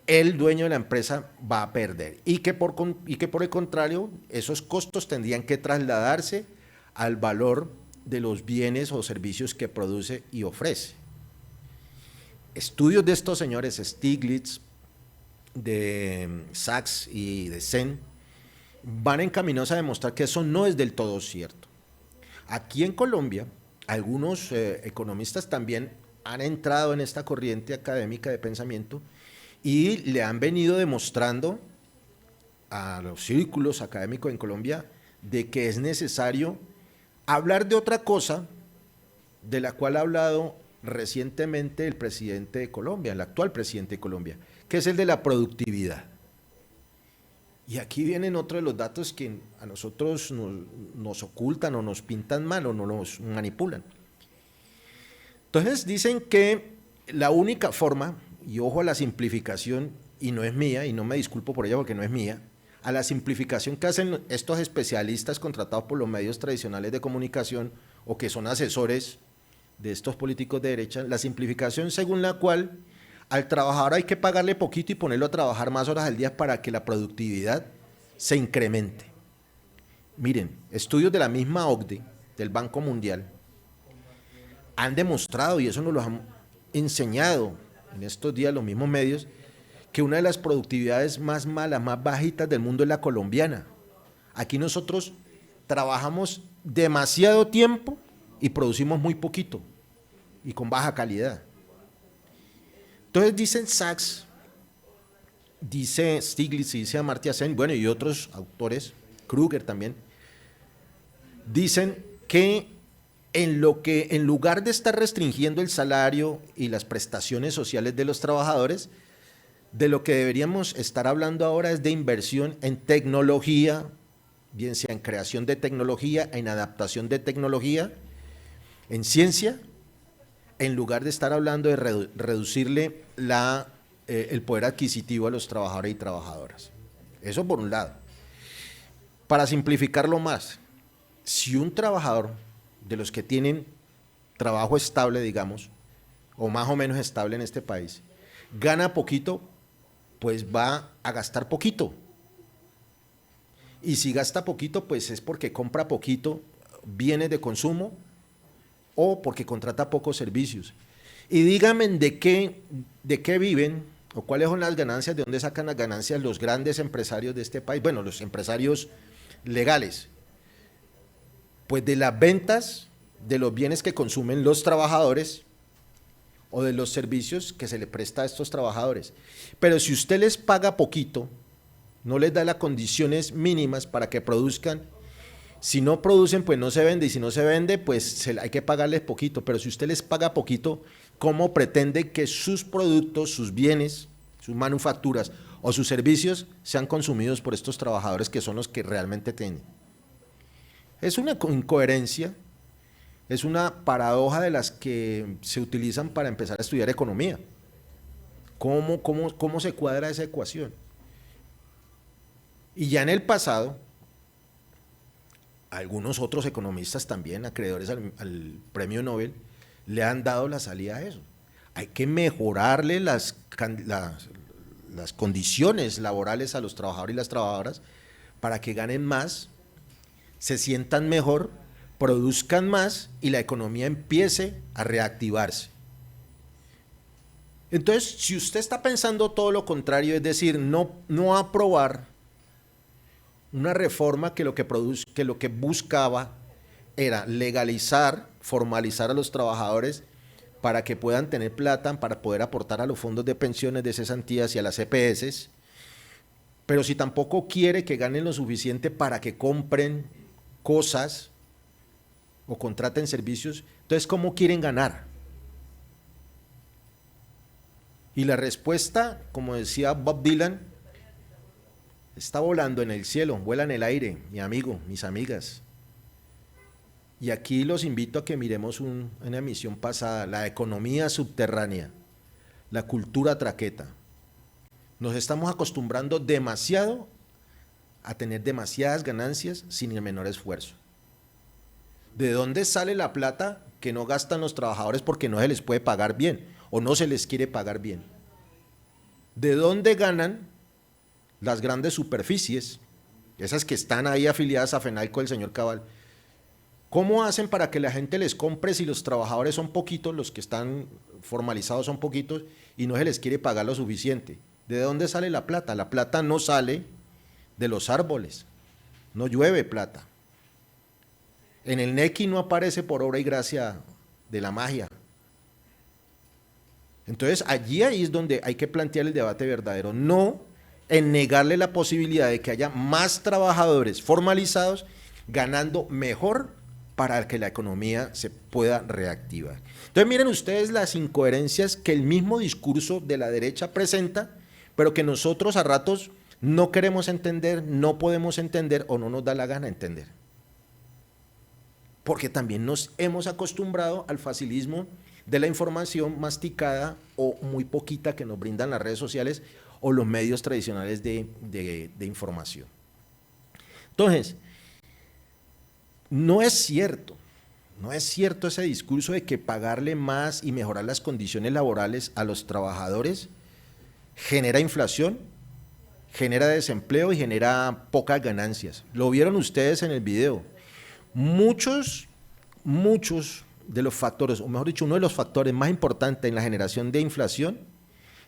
el dueño de la empresa va a perder y que por el contrario, esos costos tendrían que trasladarse al valor de los bienes o servicios que produce y ofrece. Estudios de estos señores Stiglitz, de Sachs y de Sen van encaminados a demostrar que eso no es del todo cierto. Aquí en Colombia, algunos economistas también han entrado en esta corriente académica de pensamiento y le han venido demostrando a los círculos académicos en Colombia de que es necesario hablar de otra cosa de la cual ha hablado recientemente el presidente de Colombia, el actual presidente de Colombia, que es el de la productividad. Y aquí vienen otros de los datos que a nosotros nos ocultan o nos pintan mal o nos manipulan. Entonces dicen que la única forma, y ojo a la simplificación, y no es mía, y no me disculpo por ella porque no es mía, a la simplificación que hacen estos especialistas contratados por los medios tradicionales de comunicación o que son asesores de estos políticos de derecha, la simplificación según la cual al trabajador hay que pagarle poquito y ponerlo a trabajar más horas al día para que la productividad se incremente. Miren, estudios de la misma OCDE, del Banco Mundial, han demostrado, y eso nos lo han enseñado en estos días los mismos medios, que una de las productividades más malas, más bajitas del mundo es la colombiana. Aquí nosotros trabajamos demasiado tiempo y producimos muy poquito y con baja calidad. Entonces dicen Sachs, dice Stiglitz y dice Amartya Sen, bueno, y otros autores, Kruger también, dicen que en lugar de estar restringiendo el salario y las prestaciones sociales de los trabajadores, de lo que deberíamos estar hablando ahora es de inversión en tecnología, bien sea en creación de tecnología, en adaptación de tecnología, en ciencia, en lugar de estar hablando de reducirle el poder adquisitivo a los trabajadores y trabajadoras. Eso por un lado. Para simplificarlo más, si un trabajador de los que tienen trabajo estable, digamos, o más o menos estable en este país, gana poquito, pues va a gastar poquito. Y si gasta poquito, pues es porque compra poquito bienes de consumo o porque contrata pocos servicios. Y díganme de qué viven o cuáles son las ganancias, de dónde sacan las ganancias los grandes empresarios de este país, bueno, los empresarios legales. Pues de las ventas de los bienes que consumen los trabajadores o de los servicios que se le presta a estos trabajadores. Pero si usted les paga poquito, no les da las condiciones mínimas para que produzcan, si no producen, pues no se vende, y si no se vende, pues hay que pagarles poquito. Pero si usted les paga poquito, ¿cómo pretende que sus productos, sus bienes, sus manufacturas o sus servicios sean consumidos por estos trabajadores que son los que realmente tienen? Es una incoherencia, es una paradoja de las que se utilizan para empezar a estudiar economía. ¿Cómo se cuadra esa ecuación? Y ya en el pasado, algunos otros economistas también, acreedores al premio Nobel, le han dado la salida a eso. Hay que mejorarle las condiciones laborales a los trabajadores y las trabajadoras para que ganen más, se sientan mejor, produzcan más y la economía empiece a reactivarse. Entonces, si usted está pensando todo lo contrario, es decir, no aprobar una reforma que lo que buscaba era legalizar, formalizar a los trabajadores para que puedan tener plata, para poder aportar a los fondos de pensiones, de cesantías y a las EPS, pero si tampoco quiere que ganen lo suficiente para que compren cosas o contraten servicios, entonces ¿cómo quieren ganar? Y la respuesta, como decía Bob Dylan, está volando en el cielo, vuela en el aire, mi amigo, mis amigas. Y aquí los invito a que miremos una emisión pasada, la economía subterránea, la cultura traqueta. Nos estamos acostumbrando demasiado a tener demasiadas ganancias sin el menor esfuerzo. ¿De dónde sale la plata que no gastan los trabajadores porque no se les puede pagar bien o no se les quiere pagar bien? ¿De dónde ganan las grandes superficies, esas que están ahí afiliadas a FENALCO del señor Cabal? ¿Cómo hacen para que la gente les compre si los trabajadores son poquitos, los que están formalizados son poquitos y no se les quiere pagar lo suficiente? ¿De dónde sale la plata? La plata no sale de los árboles, no llueve plata. En el NECI no aparece por obra y gracia de la magia. Entonces ahí es donde hay que plantear el debate verdadero, no en negarle la posibilidad de que haya más trabajadores formalizados ganando mejor para que la economía se pueda reactivar. Entonces miren ustedes las incoherencias que el mismo discurso de la derecha presenta, pero que nosotros a ratos no queremos entender, no podemos entender o no nos da la gana entender. Porque también nos hemos acostumbrado al facilismo de la información masticada o muy poquita que nos brindan las redes sociales o los medios tradicionales de información. Entonces, no es cierto ese discurso de que pagarle más y mejorar las condiciones laborales a los trabajadores genera inflación, genera desempleo y genera pocas ganancias. Lo vieron ustedes en el video. Muchos de los factores, o mejor dicho, uno de los factores más importantes en la generación de inflación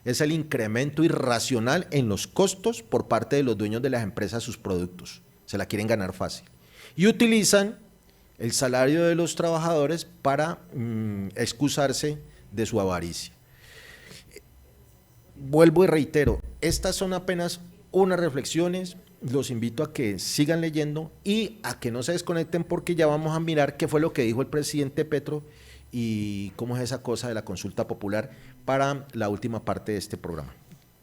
es el incremento irracional en los costos por parte de los dueños de las empresas sus productos. Se la quieren ganar fácil. Y utilizan el salario de los trabajadores para excusarse de su avaricia. Vuelvo y reitero, estas son apenas unas reflexiones. Los invito a que sigan leyendo y a que no se desconecten porque ya vamos a mirar qué fue lo que dijo el presidente Petro y cómo es esa cosa de la consulta popular para la última parte de este programa.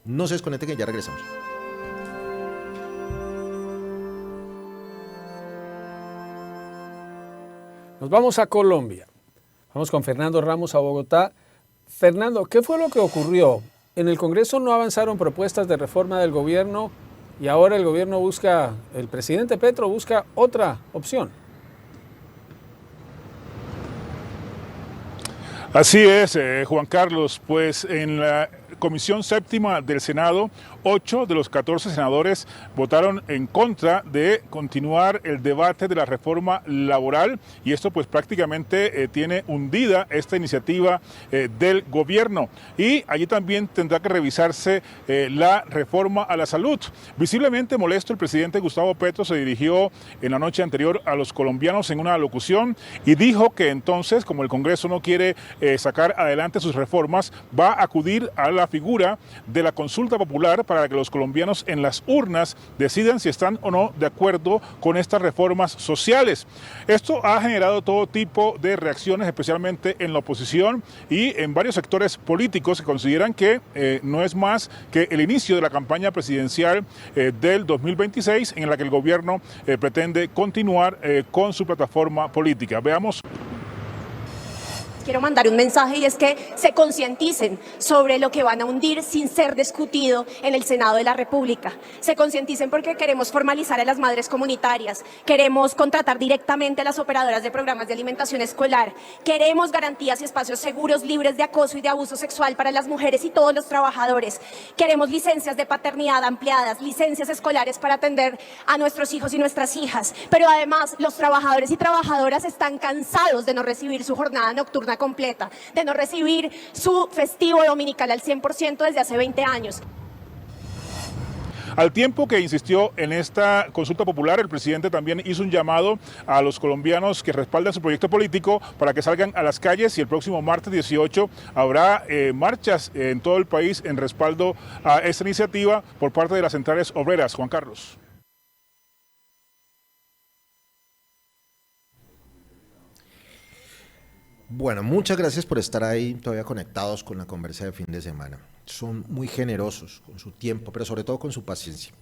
No se desconecten que ya regresamos. Nos vamos a Colombia. Vamos con Fernando Ramos a Bogotá. Fernando, ¿qué fue lo que ocurrió? En el Congreso no avanzaron propuestas de reforma del gobierno y ahora el presidente Petro busca otra opción. Así es, Juan Carlos, pues en la Comisión Séptima del Senado, 8 de los 14 senadores votaron en contra de continuar el debate de la reforma laboral y esto pues prácticamente tiene hundida esta iniciativa del gobierno. Y allí también tendrá que revisarse la reforma a la salud. Visiblemente molesto, el presidente Gustavo Petro se dirigió en la noche anterior a los colombianos en una locución y dijo que entonces, como el Congreso no quiere sacar adelante sus reformas, va a acudir a la figura de la consulta popular para que los colombianos en las urnas decidan si están o no de acuerdo con estas reformas sociales. Esto ha generado todo tipo de reacciones, especialmente en la oposición y en varios sectores políticos que consideran que no es más que el inicio de la campaña presidencial del 2026 en la que el gobierno pretende continuar con su plataforma política. Veamos. Quiero mandar un mensaje y es que se concienticen sobre lo que van a hundir sin ser discutido en el Senado de la República. Se concienticen porque queremos formalizar a las madres comunitarias, queremos contratar directamente a las operadoras de programas de alimentación escolar, queremos garantías y espacios seguros, libres de acoso y de abuso sexual para las mujeres y todos los trabajadores, queremos licencias de paternidad ampliadas, licencias escolares para atender a nuestros hijos y nuestras hijas, pero además los trabajadores y trabajadoras están cansados de no recibir su jornada nocturna completa, de no recibir su festivo dominical al 100% desde hace 20 años. Al tiempo que insistió en esta consulta popular, el presidente también hizo un llamado a los colombianos que respaldan su proyecto político para que salgan a las calles y el próximo martes 18 habrá marchas en todo el país en respaldo a esta iniciativa por parte de las centrales obreras. Juan Carlos. Bueno, muchas gracias por estar ahí todavía conectados con la conversa de fin de semana. Son muy generosos con su tiempo, pero sobre todo con su paciencia.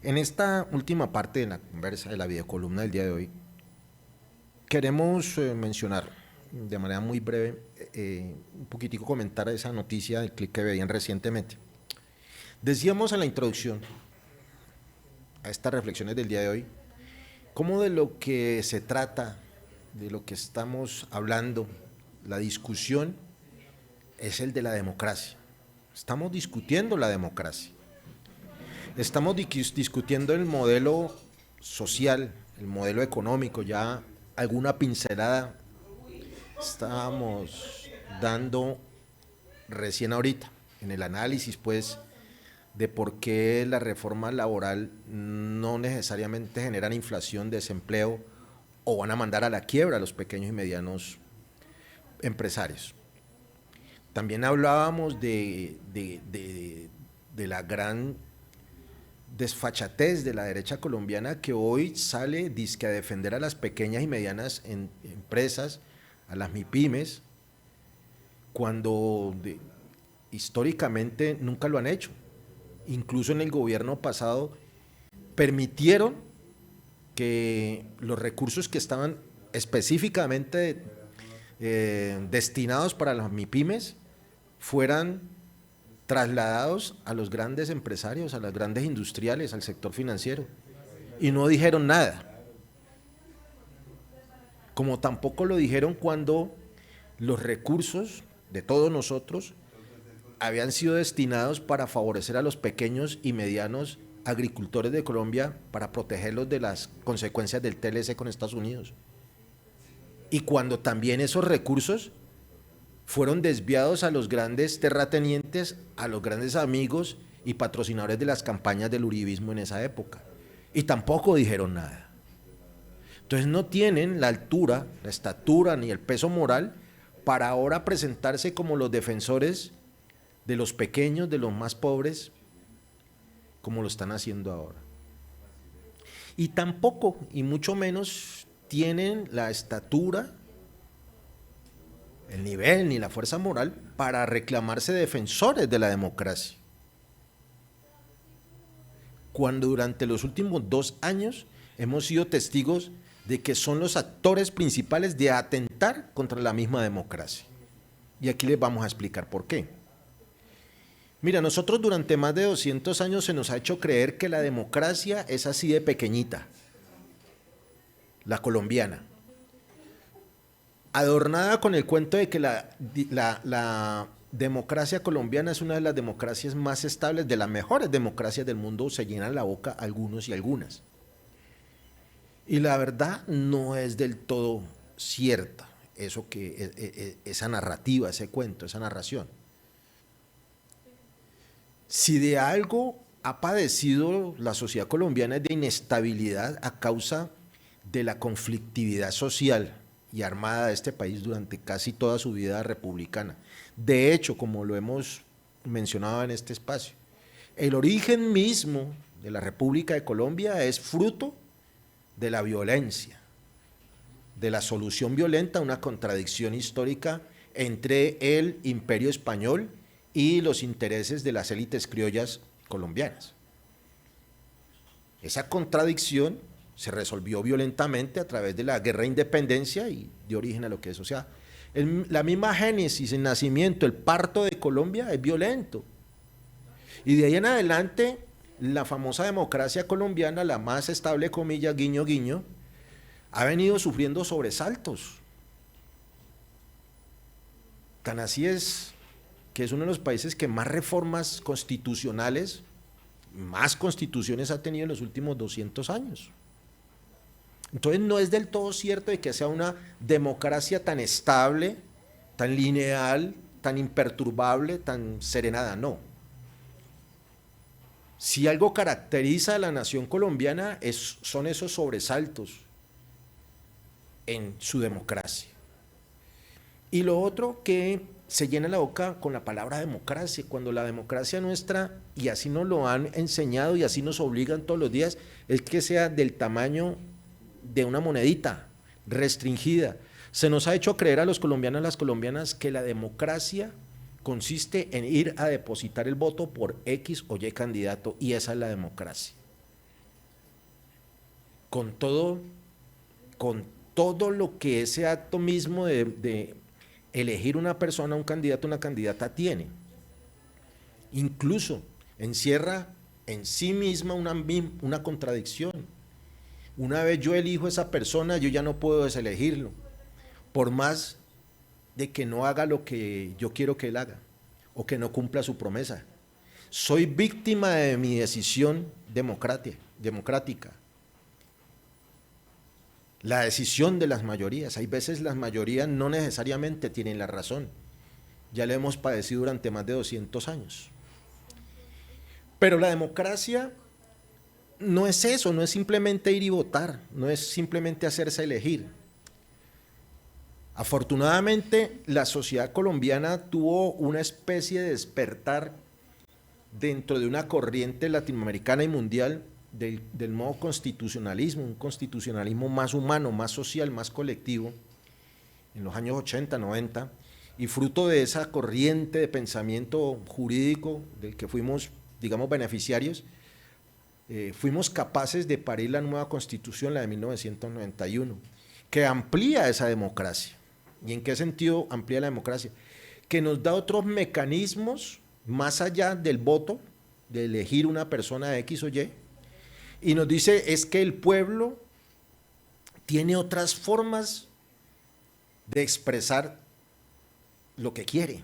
En esta última parte de la conversa, de la videocolumna del día de hoy, queremos mencionar de manera muy breve, un poquitico comentar esa noticia del clic que veían recientemente. Decíamos en la introducción a estas reflexiones del día de hoy, cómo de lo que se trata, de lo que estamos hablando, la discusión es el de la democracia. Estamos discutiendo la democracia. Estamos discutiendo el modelo social, el modelo económico, ya alguna pincelada estábamos dando recién ahorita en el análisis pues de por qué la reforma laboral no necesariamente generan inflación, desempleo o van a mandar a la quiebra a los pequeños y medianos empresarios. También hablábamos de la gran desfachatez de la derecha colombiana que hoy sale dizque a defender a las pequeñas y medianas empresas, a las MIPYMES, cuando históricamente nunca lo han hecho. Incluso en el gobierno pasado permitieron que los recursos que estaban específicamente destinados para las MIPYMES fueran trasladados a los grandes empresarios, a las grandes industriales, al sector financiero, y no dijeron nada. Como tampoco lo dijeron cuando los recursos de todos nosotros habían sido destinados para favorecer a los pequeños y medianos agricultores de Colombia para protegerlos de las consecuencias del TLC con Estados Unidos. Y cuando también esos recursos fueron desviados a los grandes terratenientes, a los grandes amigos y patrocinadores de las campañas del uribismo en esa época. Y tampoco dijeron nada. Entonces no tienen la altura, la estatura ni el peso moral para ahora presentarse como los defensores de los pequeños, de los más pobres, como lo están haciendo ahora. Y tampoco, y mucho menos, tienen la estatura, el nivel ni la fuerza moral para reclamarse defensores de la democracia. Cuando durante los últimos 2 años hemos sido testigos de que son los actores principales de atentar contra la misma democracia. Y aquí les vamos a explicar por qué. Mira, nosotros durante más de 200 años se nos ha hecho creer que la democracia es así de pequeñita, la colombiana. adornada con el cuento de que la democracia colombiana es una de las democracias más estables, de las mejores democracias del mundo, se llenan la boca algunos y algunas. Y la verdad no es del todo cierta esa narrativa, ese cuento, esa narración. Si de algo ha padecido la sociedad colombiana es de inestabilidad a causa de la conflictividad social y armada de este país durante casi toda su vida republicana. De hecho, como lo hemos mencionado en este espacio, el origen mismo de la República de Colombia es fruto de la violencia, de la solución violenta a una contradicción histórica entre el imperio español y los intereses de las élites criollas colombianas. Esa contradicción se resolvió violentamente a través de la guerra de independencia y dio origen a lo que es. O sea, la misma génesis, el nacimiento, el parto de Colombia es violento. Y de ahí en adelante, la famosa democracia colombiana, la más estable, comillas, guiño, guiño, ha venido sufriendo sobresaltos. Tan así es que es uno de los países que más reformas constitucionales, más constituciones ha tenido en los últimos 200 años. Entonces no es del todo cierto de que sea una democracia tan estable, tan lineal, tan imperturbable, tan serenada, no. Si algo caracteriza a la nación colombiana son esos sobresaltos en su democracia. Y lo otro, que se llena la boca con la palabra democracia, cuando la democracia nuestra, y así nos lo han enseñado y así nos obligan todos los días, es que sea del tamaño de una monedita, restringida. Se nos ha hecho creer a los colombianos y las colombianas que la democracia consiste en ir a depositar el voto por X o Y candidato, y esa es la democracia. Con todo lo que ese acto mismo de elegir una persona, un candidato, una candidata tiene. Incluso encierra en sí misma una contradicción. Una vez yo elijo a esa persona, yo ya no puedo deselegirlo, por más de que no haga lo que yo quiero que él haga, o que no cumpla su promesa. Soy víctima de mi decisión democrática. La decisión de las mayorías. Hay veces las mayorías no necesariamente tienen la razón. Ya lo hemos padecido durante más de 200 años. Pero la democracia no es eso, no es simplemente ir y votar, no es simplemente hacerse elegir. Afortunadamente, la sociedad colombiana tuvo una especie de despertar dentro de una corriente latinoamericana y mundial del nuevo constitucionalismo, un constitucionalismo más humano, más social, más colectivo, en los años 80, 90, y fruto de esa corriente de pensamiento jurídico del que fuimos, digamos, beneficiarios, fuimos capaces de parir la nueva constitución, la de 1991, que amplía esa democracia. ¿Y en qué sentido amplía la democracia? Que nos da otros mecanismos más allá del voto, de elegir una persona X o Y nos dice es que el pueblo tiene otras formas de expresar lo que quiere,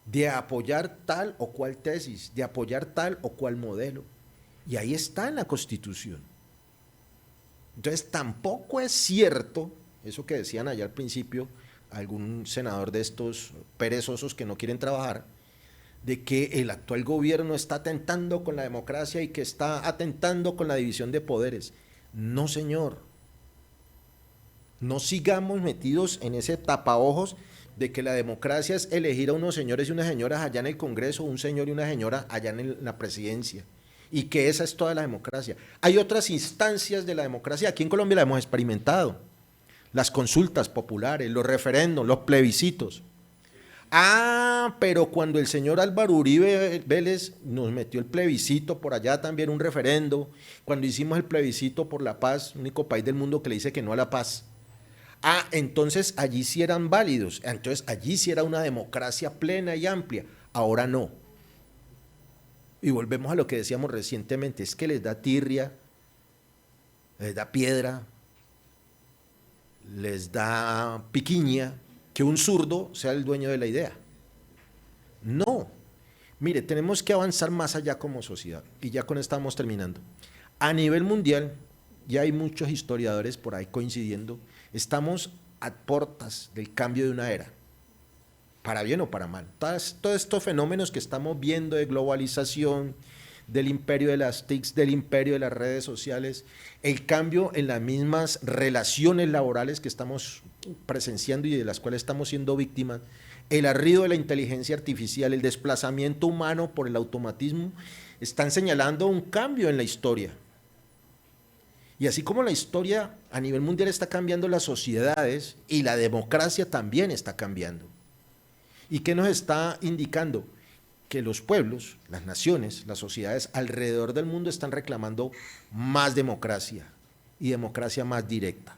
de apoyar tal o cual tesis, de apoyar tal o cual modelo. Y ahí está en la Constitución. Entonces tampoco es cierto eso que decían allá al principio algún senador de estos perezosos que no quieren trabajar, de que el actual gobierno está atentando con la democracia y que está atentando con la división de poderes. No, señor. No sigamos metidos en ese tapaojos de que la democracia es elegir a unos señores y unas señoras allá en el Congreso, un señor y una señora allá en la presidencia, y que esa es toda la democracia. Hay otras instancias de la democracia, aquí en Colombia la hemos experimentado, las consultas populares, los referendos, los plebiscitos. Pero cuando el señor Álvaro Uribe Vélez nos metió el plebiscito por allá, también un referendo, cuando hicimos el plebiscito por la paz, único país del mundo que le dice que no a la paz, entonces allí sí eran válidos, entonces allí sí era una democracia plena y amplia, ahora no. Y volvemos a lo que decíamos recientemente, es que les da tirria, les da piedra les da piquiña que un zurdo sea el dueño de la idea. No. Mire, tenemos que avanzar más allá como sociedad, y ya con esto estamos terminando. A nivel mundial, ya hay muchos historiadores por ahí coincidiendo, estamos a puertas del cambio de una era, para bien o para mal. Todos estos fenómenos que estamos viendo de globalización, del imperio de las TICs, del imperio de las redes sociales, el cambio en las mismas relaciones laborales que estamos presenciando y de las cuales estamos siendo víctimas, el arribo de la inteligencia artificial, el desplazamiento humano por el automatismo, están señalando un cambio en la historia. Y así como la historia a nivel mundial está cambiando, las sociedades y la democracia también está cambiando. ¿Y qué nos está indicando? Que los pueblos, las naciones, las sociedades alrededor del mundo están reclamando más democracia y democracia más directa.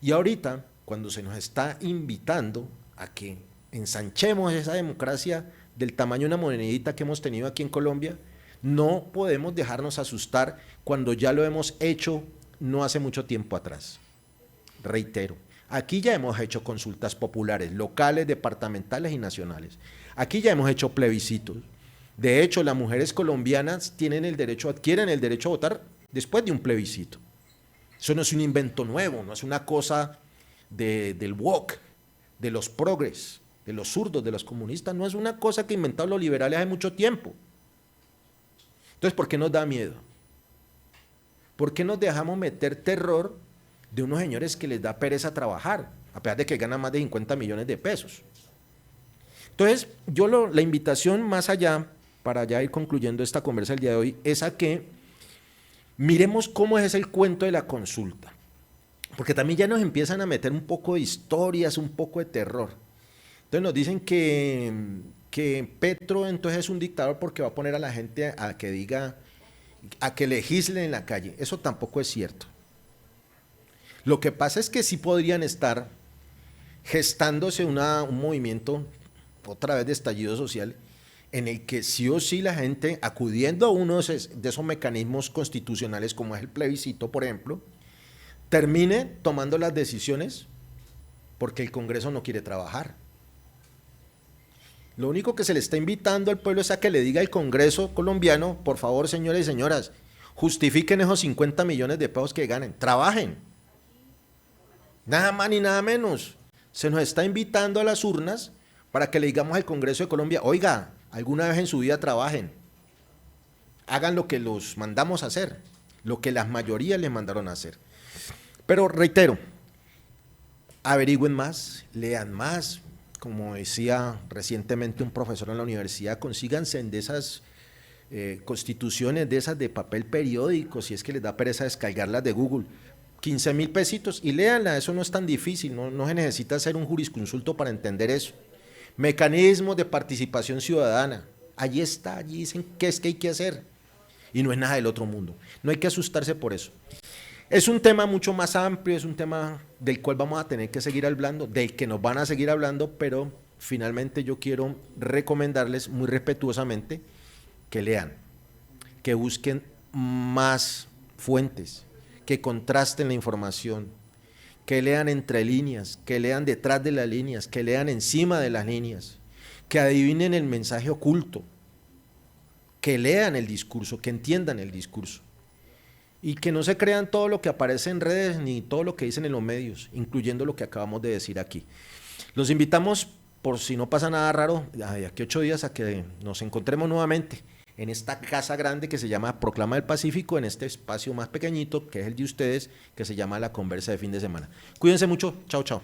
Y ahorita, cuando se nos está invitando a que ensanchemos esa democracia del tamaño de una monedita que hemos tenido aquí en Colombia, no podemos dejarnos asustar cuando ya lo hemos hecho no hace mucho tiempo atrás. Reitero, aquí ya hemos hecho consultas populares, locales, departamentales y nacionales. Aquí ya hemos hecho plebiscitos. De hecho, las mujeres colombianas adquieren el derecho a votar después de un plebiscito. Eso no es un invento nuevo, no es una cosa del woke, de los progres, de los zurdos, de los comunistas, no es una cosa que inventaron los liberales hace mucho tiempo. Entonces, ¿por qué nos da miedo? ¿Por qué nos dejamos meter terror de unos señores que les da pereza trabajar, a pesar de que ganan más de 50 millones de pesos? Entonces, la invitación más allá, para ya ir concluyendo esta conversa el día de hoy, es a que miremos cómo es el cuento de la consulta, porque también ya nos empiezan a meter un poco de historias, un poco de terror. Entonces nos dicen que Petro entonces es un dictador porque va a poner a la gente a que diga, a que legisle en la calle. Eso tampoco es cierto. Lo que pasa es que sí podrían estar gestándose un movimiento, otra vez de estallido social, en el que sí o sí la gente, acudiendo a uno de esos mecanismos constitucionales como es el plebiscito, por ejemplo, termine tomando las decisiones porque el Congreso no quiere trabajar. Lo único que se le está invitando al pueblo es a que le diga al Congreso colombiano, por favor, señores y señoras, justifiquen esos 50 millones de pesos que ganen, trabajen. Nada más ni nada menos. Se nos está invitando a las urnas para que le digamos al Congreso de Colombia, oiga, alguna vez en su vida trabajen, hagan lo que los mandamos a hacer, lo que las mayorías les mandaron a hacer. Pero reitero, averigüen más, lean más, como decía recientemente un profesor en la universidad, consíganse de esas constituciones, de esas de papel periódico, si es que les da pereza descargarlas de Google, 15,000 pesitos y léanla, eso no es tan difícil, no se necesita ser un jurisconsulto para entender eso. Mecanismos de participación ciudadana, allí está, allí dicen qué es que hay que hacer y no es nada del otro mundo, no hay que asustarse por eso. Es un tema mucho más amplio, es un tema del cual vamos a tener que seguir hablando, del que nos van a seguir hablando, pero finalmente yo quiero recomendarles muy respetuosamente que lean, que busquen más fuentes, que contrasten la información, que lean entre líneas, que lean detrás de las líneas, que lean encima de las líneas, que adivinen el mensaje oculto, que lean el discurso, que entiendan el discurso. Y que no se crean todo lo que aparece en redes ni todo lo que dicen en los medios, incluyendo lo que acabamos de decir aquí. Los invitamos, por si no pasa nada raro, de aquí a 8 días a que nos encontremos nuevamente en esta casa grande que se llama Proclama del Pacífico, en este espacio más pequeñito que es el de ustedes, que se llama La Conversa de Fin de Semana. Cuídense mucho, chao, chao.